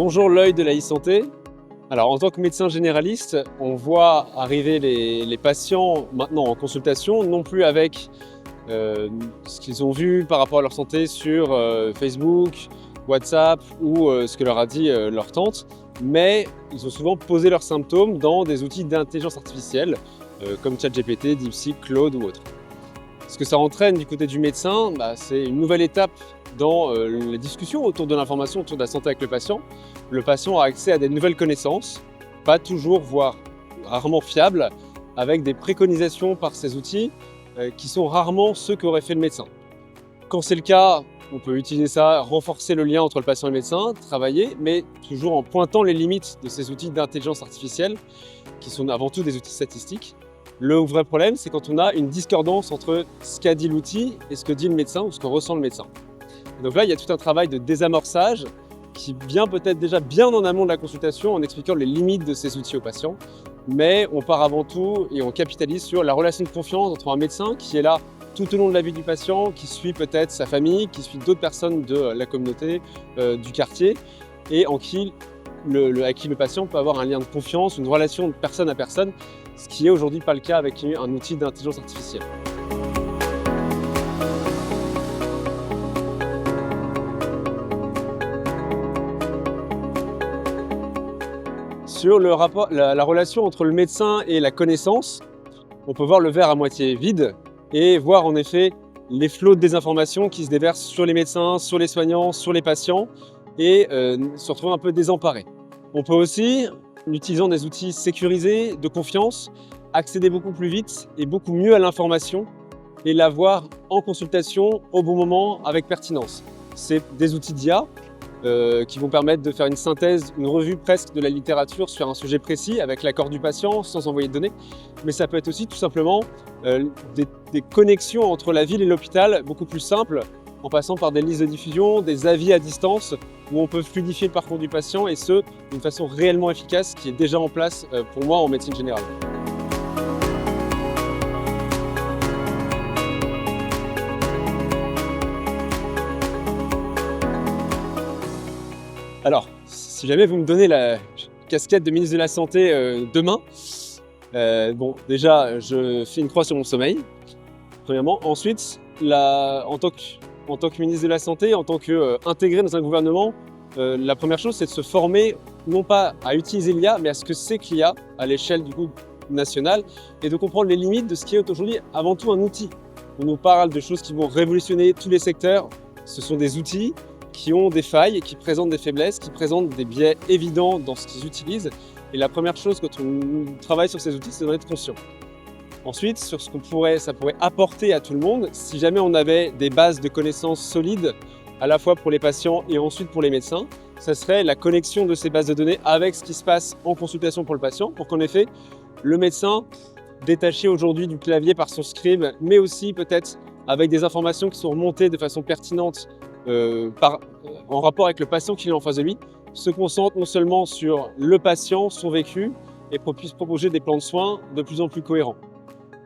Bonjour l'œil de la e-santé. Alors en tant que médecin généraliste, on voit arriver les patients maintenant en consultation, non plus avec ce qu'ils ont vu par rapport à leur santé sur Facebook, WhatsApp ou ce que leur a dit leur tante, mais ils ont souvent posé leurs symptômes dans des outils d'intelligence artificielle comme ChatGPT, DeepSeek, Claude ou autres. Ce que ça entraîne du côté du médecin, c'est une nouvelle étape dans les discussions autour de l'information, autour de la santé avec le patient. Le patient a accès à des nouvelles connaissances, pas toujours, voire rarement fiables, avec des préconisations par ces outils qui sont rarement ceux qu'aurait fait le médecin. Quand c'est le cas, on peut utiliser ça, renforcer le lien entre le patient et le médecin, travailler, mais toujours en pointant les limites de ces outils d'intelligence artificielle, qui sont avant tout des outils statistiques. Le vrai problème, c'est quand on a une discordance entre ce qu'a dit l'outil et ce que dit le médecin ou ce que ressent le médecin. Et donc là, il y a tout un travail de désamorçage qui vient peut-être déjà bien en amont de la consultation en expliquant les limites de ces outils aux patients. Mais on part avant tout et on capitalise sur la relation de confiance entre un médecin qui est là tout au long de la vie du patient, qui suit peut-être sa famille, qui suit d'autres personnes de la communauté, du quartier, et avec qui le patient peut avoir un lien de confiance, une relation de personne à personne, ce qui est aujourd'hui pas le cas avec un outil d'intelligence artificielle. Sur la relation entre le médecin et la connaissance, on peut voir le verre à moitié vide et voir en effet les flots de désinformation qui se déversent sur les médecins, sur les soignants, sur les patients et se retrouver un peu désemparés. On peut aussi, en utilisant des outils sécurisés, de confiance, accéder beaucoup plus vite et beaucoup mieux à l'information et l'avoir en consultation au bon moment avec pertinence. C'est des outils d'IA qui vont permettre de faire une synthèse, une revue presque de la littérature sur un sujet précis avec l'accord du patient sans envoyer de données. Mais ça peut être aussi tout simplement des connexions entre la ville et l'hôpital beaucoup plus simples en passant par des listes de diffusion, des avis à distance où on peut fluidifier le parcours du patient et ce, d'une façon réellement efficace qui est déjà en place pour moi en médecine générale. Alors, si jamais vous me donnez la casquette de ministre de la Santé demain, déjà, je fais une croix sur mon sommeil, premièrement. Ensuite, en tant que ministre de la Santé, en tant qu'intégré dans un gouvernement, la première chose, c'est de se former, non pas à utiliser l'IA, mais à ce que c'est que l'IA à l'échelle du coup nationale, et de comprendre les limites de ce qui est aujourd'hui avant tout un outil. On nous parle de choses qui vont révolutionner tous les secteurs. Ce sont des outils qui ont des failles, qui présentent des faiblesses, qui présentent des biais évidents dans ce qu'ils utilisent. Et la première chose quand on travaille sur ces outils, c'est d'en être conscient. Ensuite, sur ce ça pourrait apporter à tout le monde, si jamais on avait des bases de connaissances solides, à la fois pour les patients et ensuite pour les médecins, ça serait la connexion de ces bases de données avec ce qui se passe en consultation pour le patient, pour qu'en effet, le médecin, détaché aujourd'hui du clavier par son scribe, mais aussi peut-être avec des informations qui sont remontées de façon pertinente en rapport avec le patient qui est en face de lui, se concentre non seulement sur le patient, son vécu, et puisse proposer des plans de soins de plus en plus cohérents.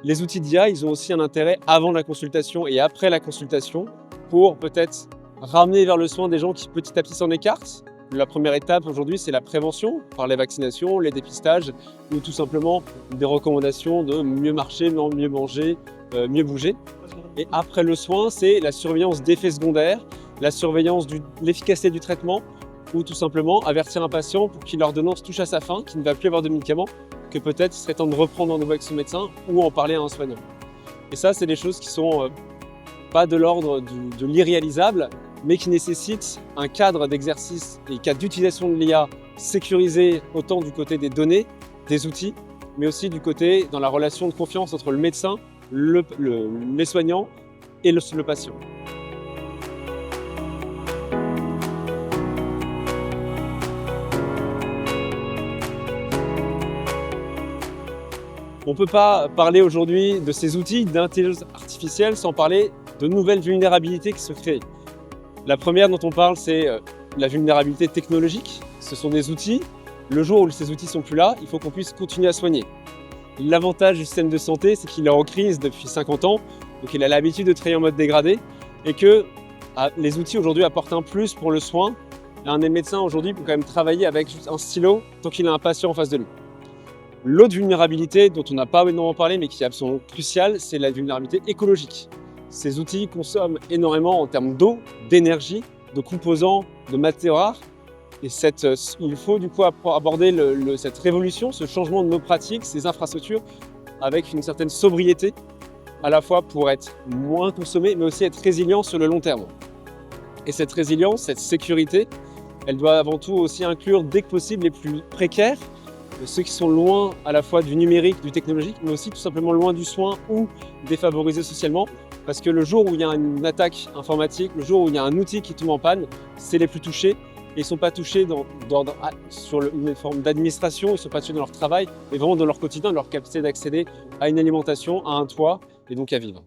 Les outils d'IA, ils ont aussi un intérêt avant la consultation et après la consultation pour peut-être ramener vers le soin des gens qui petit à petit s'en écartent. La première étape aujourd'hui, c'est la prévention par les vaccinations, les dépistages ou tout simplement des recommandations de mieux marcher, mieux manger, mieux bouger. Et après le soin, c'est la surveillance d'effets secondaires, la surveillance de l'efficacité du traitement ou tout simplement avertir un patient pour qu'il l'ordonnance touche à sa fin, qu'il ne va plus avoir de médicaments, que peut-être il serait temps de reprendre rendez-vous avec son médecin ou en parler à un soignant. Et ça, c'est des choses qui sont pas de l'ordre de l'irréalisable, mais qui nécessitent un cadre d'exercice et un cadre d'utilisation de l'IA sécurisé autant du côté des données, des outils, mais aussi du côté dans la relation de confiance entre le médecin, les soignants et le patient. On ne peut pas parler aujourd'hui de ces outils d'intelligence artificielle sans parler de nouvelles vulnérabilités qui se créent. La première dont on parle, c'est la vulnérabilité technologique. Ce sont des outils. Le jour où ces outils ne sont plus là, il faut qu'on puisse continuer à soigner. L'avantage du système de santé, c'est qu'il est en crise depuis 50 ans, donc il a l'habitude de travailler en mode dégradé et que les outils aujourd'hui apportent un plus pour le soin Un médecin aujourd'hui peut quand même travailler avec juste un stylo tant qu'il a un patient en face de lui. L'autre vulnérabilité dont on n'a pas énormément parlé mais qui est absolument cruciale, c'est la vulnérabilité écologique. Ces outils consomment énormément en termes d'eau, d'énergie, de composants, de matières rares. Et il faut du coup aborder cette révolution, ce changement de nos pratiques, ces infrastructures, avec une certaine sobriété, à la fois pour être moins consommé, mais aussi être résilient sur le long terme. Et cette résilience, cette sécurité, elle doit avant tout aussi inclure, dès que possible, les plus précaires, ceux qui sont loin à la fois du numérique, du technologique, mais aussi tout simplement loin du soin ou défavorisés socialement. Parce que le jour où il y a une attaque informatique, le jour où il y a un outil qui tombe en panne, c'est les plus touchés. Et ils ne sont pas touchés sur une forme d'administration, ils ne sont pas touchés dans leur travail, mais vraiment dans leur quotidien, dans leur capacité d'accéder à une alimentation, à un toit et donc à vivre.